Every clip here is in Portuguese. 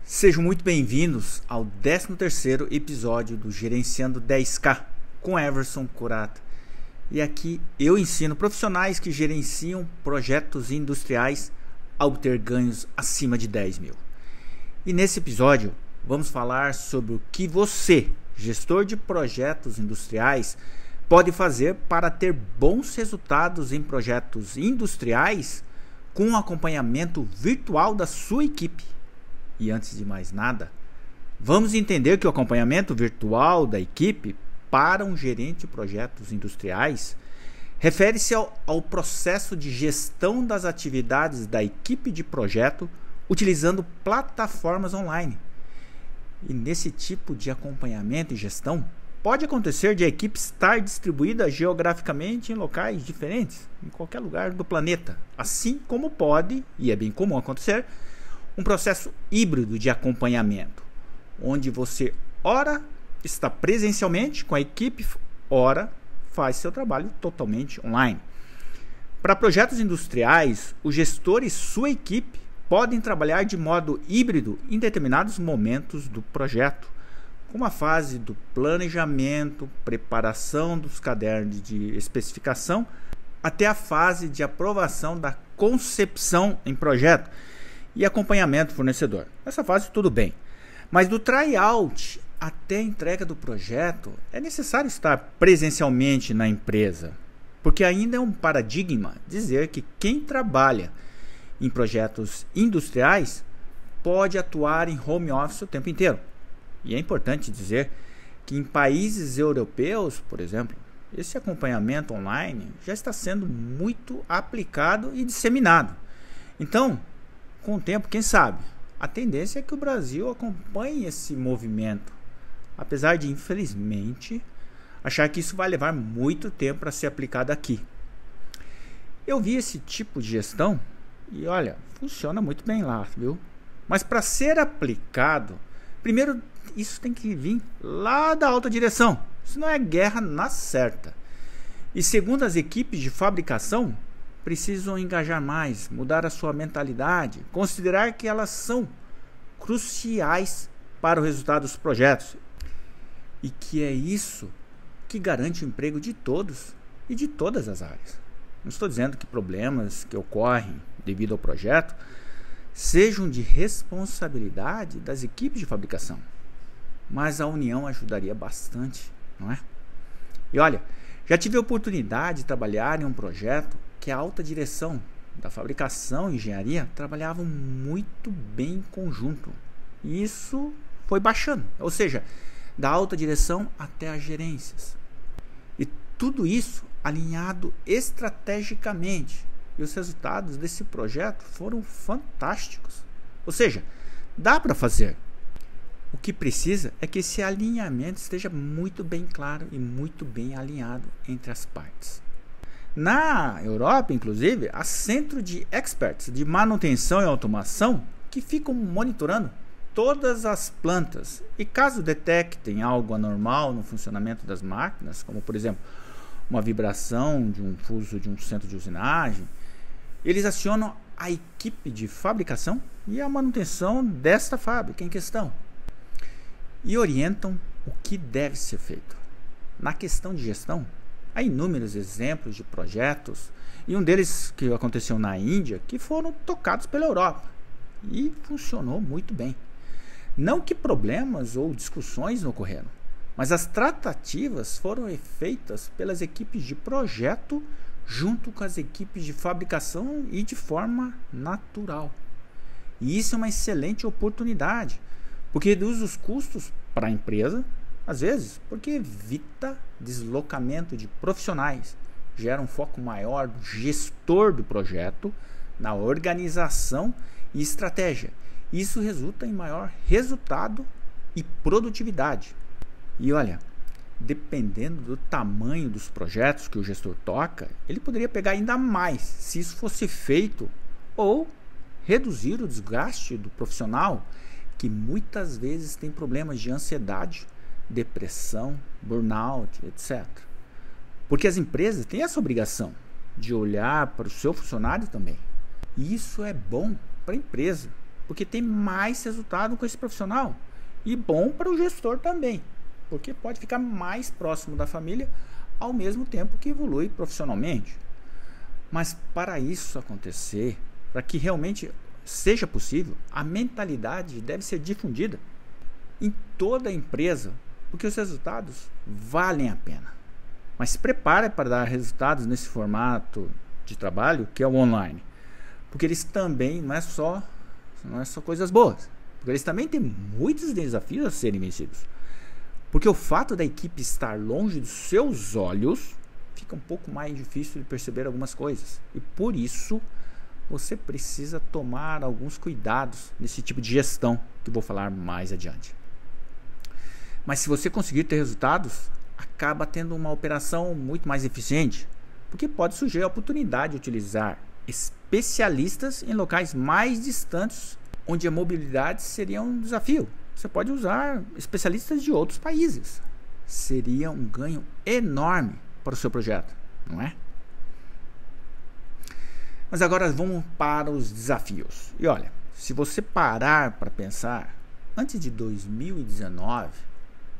Sejam muito bem-vindos ao 13º episódio do Gerenciando 10K com Everson Curata. E aqui eu ensino profissionais que gerenciam projetos industriais a obter ganhos acima de 10 mil. E nesse episódio vamos falar sobre o que você, gestor de projetos industriais, pode fazer para ter bons resultados em projetos industriais com o acompanhamento virtual da sua equipe. E antes de mais nada, vamos entender que o acompanhamento virtual da equipe para um gerente de projetos industriais refere-se ao processo de gestão das atividades da equipe de projeto utilizando plataformas online. E nesse tipo de acompanhamento e gestão, pode acontecer de a equipe estar distribuída geograficamente em locais diferentes, em qualquer lugar do planeta. Assim como pode, e é bem comum acontecer, um processo híbrido de acompanhamento, onde você ora está presencialmente com a equipe, ora faz seu trabalho totalmente online. Para projetos industriais, o gestor e sua equipe podem trabalhar de modo híbrido em determinados momentos do projeto, como a fase do planejamento, preparação dos cadernos de especificação, até a fase de aprovação da concepção em projeto e acompanhamento fornecedor. Nessa fase tudo bem, mas do tryout até a entrega do projeto é necessário estar presencialmente na empresa, porque ainda é um paradigma dizer que quem trabalha em projetos industriais pode atuar em home office o tempo inteiro. E é importante dizer que em países europeus, por exemplo, esse acompanhamento online já está sendo muito aplicado e disseminado. Então, com o tempo, quem sabe, a tendência é que o Brasil acompanhe esse movimento, apesar de, infelizmente, achar que isso vai levar muito tempo para ser aplicado aqui. Eu vi esse tipo de gestão e, olha, funciona muito bem lá, viu? Mas para ser aplicado, primeiro isso tem que vir lá da alta direção, senão é guerra na certa. E segundo as equipes de fabricação, precisam engajar mais, mudar a sua mentalidade, considerar que elas são cruciais para o resultado dos projetos e que é isso que garante o emprego de todos e de todas as áreas. Não estou dizendo que problemas que ocorrem devido ao projeto sejam de responsabilidade das equipes de fabricação, mas a união ajudaria bastante, não é? E olha, já tive a oportunidade de trabalhar em um projeto que a alta direção da fabricação e engenharia trabalhavam muito bem em conjunto. E isso foi baixando, ou seja, da alta direção até as gerências. E tudo isso alinhado estrategicamente. E os resultados desse projeto foram fantásticos. Ou seja, dá para fazer. O que precisa é que esse alinhamento esteja muito bem claro e muito bem alinhado entre as partes. Na Europa, inclusive, há centros de experts de manutenção e automação que ficam monitorando todas as plantas e caso detectem algo anormal no funcionamento das máquinas, como por exemplo uma vibração de um fuso de um centro de usinagem, eles acionam a equipe de fabricação e a manutenção desta fábrica em questão e orientam o que deve ser feito. Na questão de gestão, há inúmeros exemplos de projetos, e um deles que aconteceu na Índia, que foram tocados pela Europa, e funcionou muito bem. Não que problemas ou discussões não ocorreram, mas as tratativas foram feitas pelas equipes de projeto junto com as equipes de fabricação e de forma natural. E isso é uma excelente oportunidade, porque reduz os custos para a empresa, às vezes, porque evita deslocamento de profissionais, gera um foco maior do gestor do projeto na organização e estratégia. Isso resulta em maior resultado e produtividade. E olha, dependendo do tamanho dos projetos que o gestor toca, ele poderia pegar ainda mais se isso fosse feito ou reduzir o desgaste do profissional que muitas vezes tem problemas de ansiedade, depressão, burnout, etc. Porque as empresas têm essa obrigação de olhar para o seu funcionário também. E isso é bom para a empresa, porque tem mais resultado com esse profissional. E bom para o gestor também, porque pode ficar mais próximo da família ao mesmo tempo que evolui profissionalmente. Mas para isso acontecer, para que realmente seja possível, a mentalidade deve ser difundida em toda a empresa, porque os resultados valem a pena. Mas se prepare para dar resultados nesse formato de trabalho que é o online, porque eles também não é só coisas boas, porque eles também têm muitos desafios a serem vencidos. Porque o fato da equipe estar longe dos seus olhos fica um pouco mais difícil de perceber algumas coisas. E por isso você precisa tomar alguns cuidados nesse tipo de gestão que eu vou falar mais adiante. Mas se você conseguir ter resultados, acaba tendo uma operação muito mais eficiente, porque pode surgir a oportunidade de utilizar especialistas em locais mais distantes, onde a mobilidade seria um desafio. Você pode usar especialistas de outros países. Seria um ganho enorme para o seu projeto, não é? Mas agora vamos para os desafios. E olha, se você parar para pensar, antes de 2019,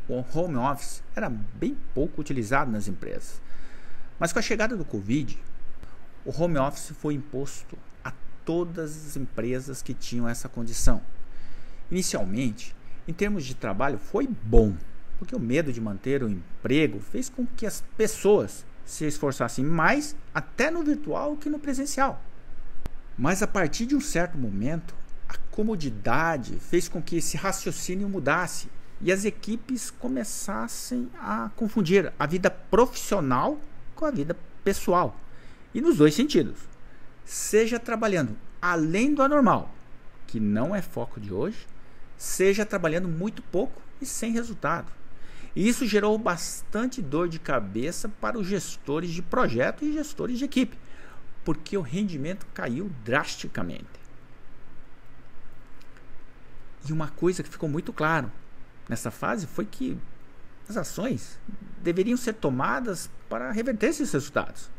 o home office era bem pouco utilizado nas empresas. Mas com a chegada do Covid, o home office foi imposto a todas as empresas que tinham essa condição. Inicialmente, em termos de trabalho, foi bom, porque o medo de manter o emprego fez com que as pessoas se esforçassem mais até no virtual que no presencial. Mas a partir de um certo momento, a comodidade fez com que esse raciocínio mudasse e as equipes começassem a confundir a vida profissional com a vida pessoal. E nos dois sentidos. Seja trabalhando além do anormal, que não é foco de hoje, seja trabalhando muito pouco e sem resultado. E isso gerou bastante dor de cabeça para os gestores de projeto e gestores de equipe, porque o rendimento caiu drasticamente. E uma coisa que ficou muito claro nessa fase foi que as ações deveriam ser tomadas para reverter esses resultados.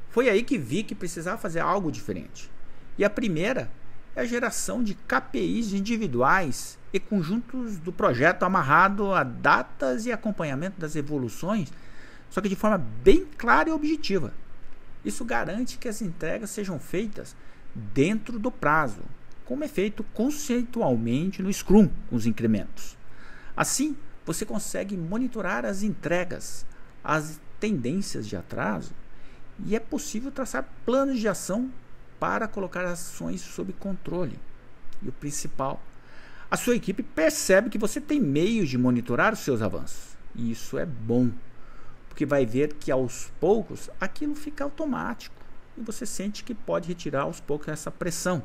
Foi aí que vi que precisava fazer algo diferente. E a primeira é a geração de KPIs individuais e conjuntos do projeto amarrado a datas e acompanhamento das evoluções, só que de forma bem clara e objetiva. Isso garante que as entregas sejam feitas dentro do prazo, como é feito conceitualmente no Scrum com os incrementos. Assim, você consegue monitorar as entregas, as tendências de atraso, e é possível traçar planos de ação para colocar ações sob controle. E o principal, a sua equipe percebe que você tem meios de monitorar os seus avanços. E isso é bom, porque vai ver que aos poucos aquilo fica automático e você sente que pode retirar aos poucos essa pressão.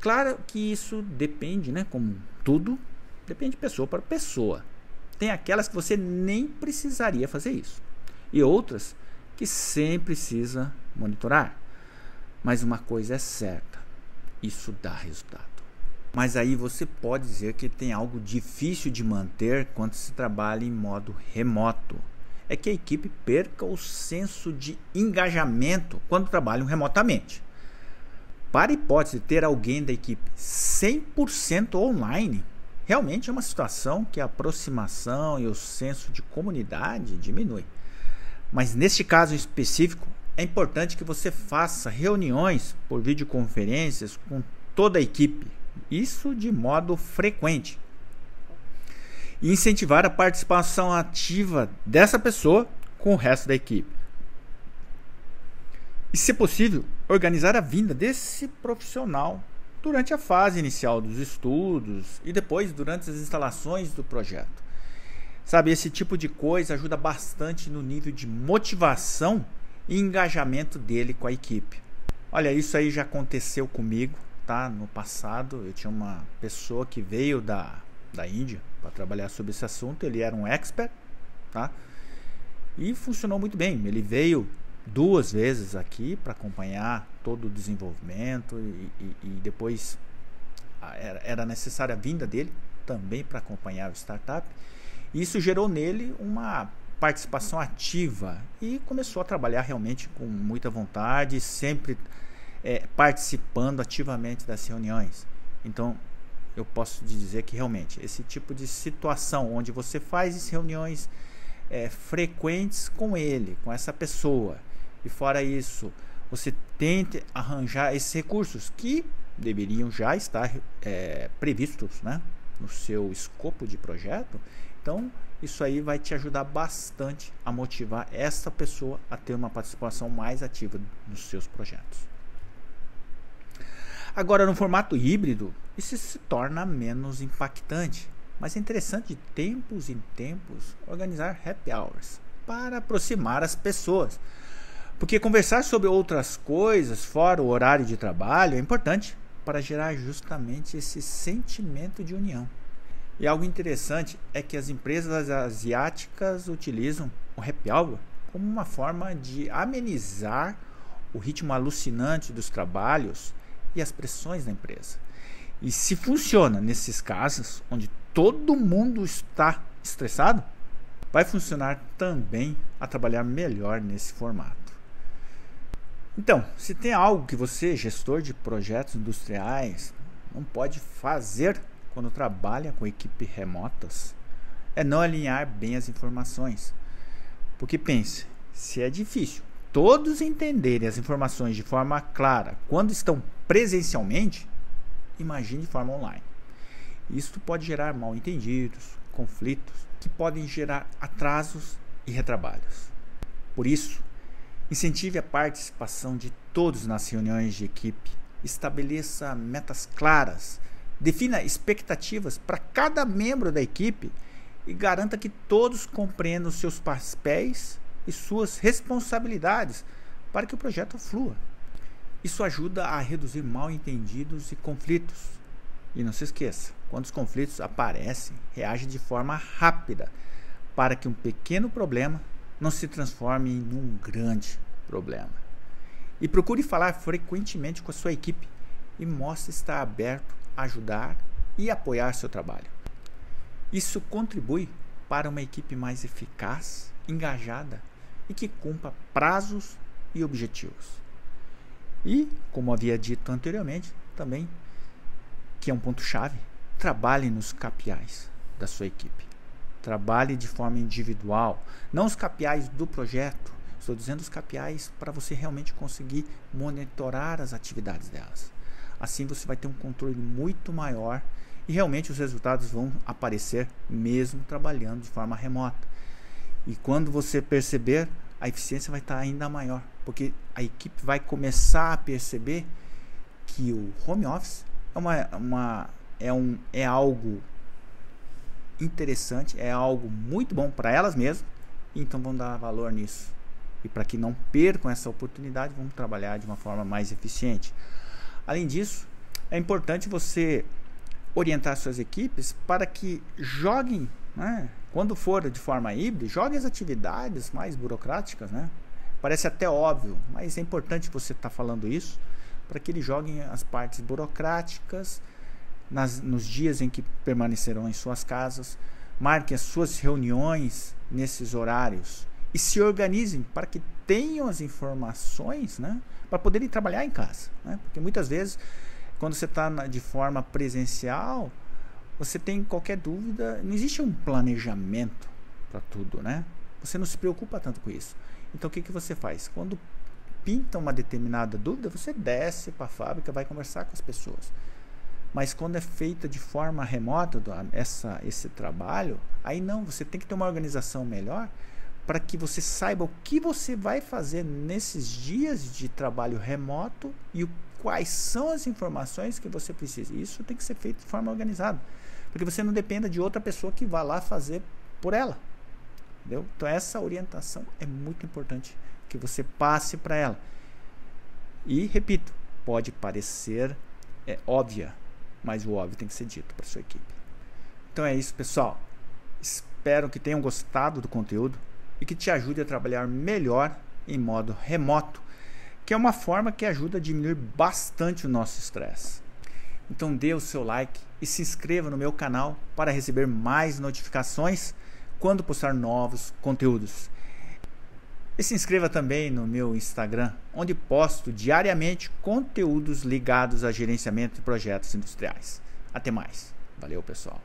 Claro que isso depende, como tudo, depende de pessoa para pessoa. Tem aquelas que você nem precisaria fazer isso e outras que sempre precisa monitorar. Mas uma coisa é certa, isso dá resultado. Mas aí você pode dizer que tem algo difícil de manter quando se trabalha em modo remoto. É que a equipe perca o senso de engajamento quando trabalham remotamente. Para a hipótese de ter alguém da equipe 100% online, realmente é uma situação que a aproximação e o senso de comunidade diminui. Mas neste caso específico, é importante que você faça reuniões por videoconferências com toda a equipe, isso de modo frequente, e incentivar a participação ativa dessa pessoa com o resto da equipe. E, se possível, organizar a vinda desse profissional durante a fase inicial dos estudos e depois durante as instalações do projeto. Sabe, esse tipo de coisa ajuda bastante no nível de motivação e engajamento dele com a equipe. Olha, isso aí já aconteceu comigo, tá? No passado, eu tinha uma pessoa que veio da Índia para trabalhar sobre esse assunto. Ele era um expert, tá? E funcionou muito bem. Ele veio 2 vezes aqui para acompanhar todo o desenvolvimento e depois era necessária a vinda dele também para acompanhar o startup. Isso gerou nele uma participação ativa e começou a trabalhar realmente com muita vontade, sempre participando ativamente das reuniões. Então eu posso dizer que realmente esse tipo de situação onde você faz reuniões frequentes com ele, com essa pessoa, e fora isso você tente arranjar esses recursos que deveriam já estar previstos, né, no seu escopo de projeto. Então isso aí vai te ajudar bastante a motivar essa pessoa a ter uma participação mais ativa nos seus projetos. Agora, no formato híbrido, isso se torna menos impactante, mas é interessante de tempos em tempos organizar happy hours para aproximar as pessoas, porque conversar sobre outras coisas fora o horário de trabalho é importante para gerar justamente esse sentimento de união. E algo interessante é que as empresas asiáticas utilizam o happy hour como uma forma de amenizar o ritmo alucinante dos trabalhos e as pressões da empresa. E se funciona nesses casos onde todo mundo está estressado, vai funcionar também a trabalhar melhor nesse formato. Então, se tem algo que você, gestor de projetos industriais, não pode fazer quando trabalha com equipes remotas, é não alinhar bem as informações. Porque pense, se é difícil todos entenderem as informações de forma clara quando estão presencialmente, imagine de forma online. Isso pode gerar mal-entendidos, conflitos, que podem gerar atrasos e retrabalhos. Por isso, incentive a participação de todos nas reuniões de equipe, estabeleça metas claras, defina expectativas para cada membro da equipe e garanta que todos compreendam seus papéis e suas responsabilidades para que o projeto flua. Isso ajuda a reduzir mal-entendidos e conflitos. E não se esqueça, quando os conflitos aparecem, reage de forma rápida para que um pequeno problema não se transforme em um grande problema. E procure falar frequentemente com a sua equipe e mostre estar aberto a ajudar e apoiar seu trabalho. Isso contribui para uma equipe mais eficaz, engajada e que cumpra prazos e objetivos. E, como havia dito anteriormente, também, que é um ponto-chave, trabalhe nos KPIs da sua equipe. Trabalhe de forma individual, não os KPIs do projeto. Estou dizendo os KPIs para você realmente conseguir monitorar as atividades delas. Assim você vai ter um controle muito maior e realmente os resultados vão aparecer mesmo trabalhando de forma remota. E quando você perceber, a eficiência vai estar ainda maior, porque a equipe vai começar a perceber que o home office é algo interessante, é algo muito bom para elas mesmas, então vão dar valor nisso. E para que não percam essa oportunidade, vamos trabalhar de uma forma mais eficiente. Além disso, é importante você orientar suas equipes para que joguem, né, quando for de forma híbrida, joguem as atividades mais burocráticas, né? Parece até óbvio, mas é importante você estar falando isso para que eles joguem as partes burocráticas nos dias em que permanecerão em suas casas, marquem as suas reuniões nesses horários e se organizem para que tenham as informações, né, para poderem trabalhar em casa, né? Porque muitas vezes, quando você está de forma presencial, você tem qualquer dúvida, não existe um planejamento para tudo, né? Você não se preocupa tanto com isso. Então o que você faz? Quando pinta uma determinada dúvida, você desce para a fábrica, vai conversar com as pessoas. Mas quando é feita de forma remota esse trabalho, aí não, você tem que ter uma organização melhor para que você saiba o que você vai fazer nesses dias de trabalho remoto e quais são as informações que você precisa. Isso tem que ser feito de forma organizada, porque você não dependa de outra pessoa que vá lá fazer por ela. Entendeu? Então essa orientação é muito importante que você passe para ela. E repito, pode parecer óbvia, mas o óbvio tem que ser dito para sua equipe. Então é isso, pessoal. Espero que tenham gostado do conteúdo e que te ajude a trabalhar melhor em modo remoto, que é uma forma que ajuda a diminuir bastante o nosso estresse. Então dê o seu like e se inscreva no meu canal para receber mais notificações quando postar novos conteúdos. E se inscreva também no meu Instagram, onde posto diariamente conteúdos ligados a gerenciamento de projetos industriais. Até mais. Valeu, pessoal.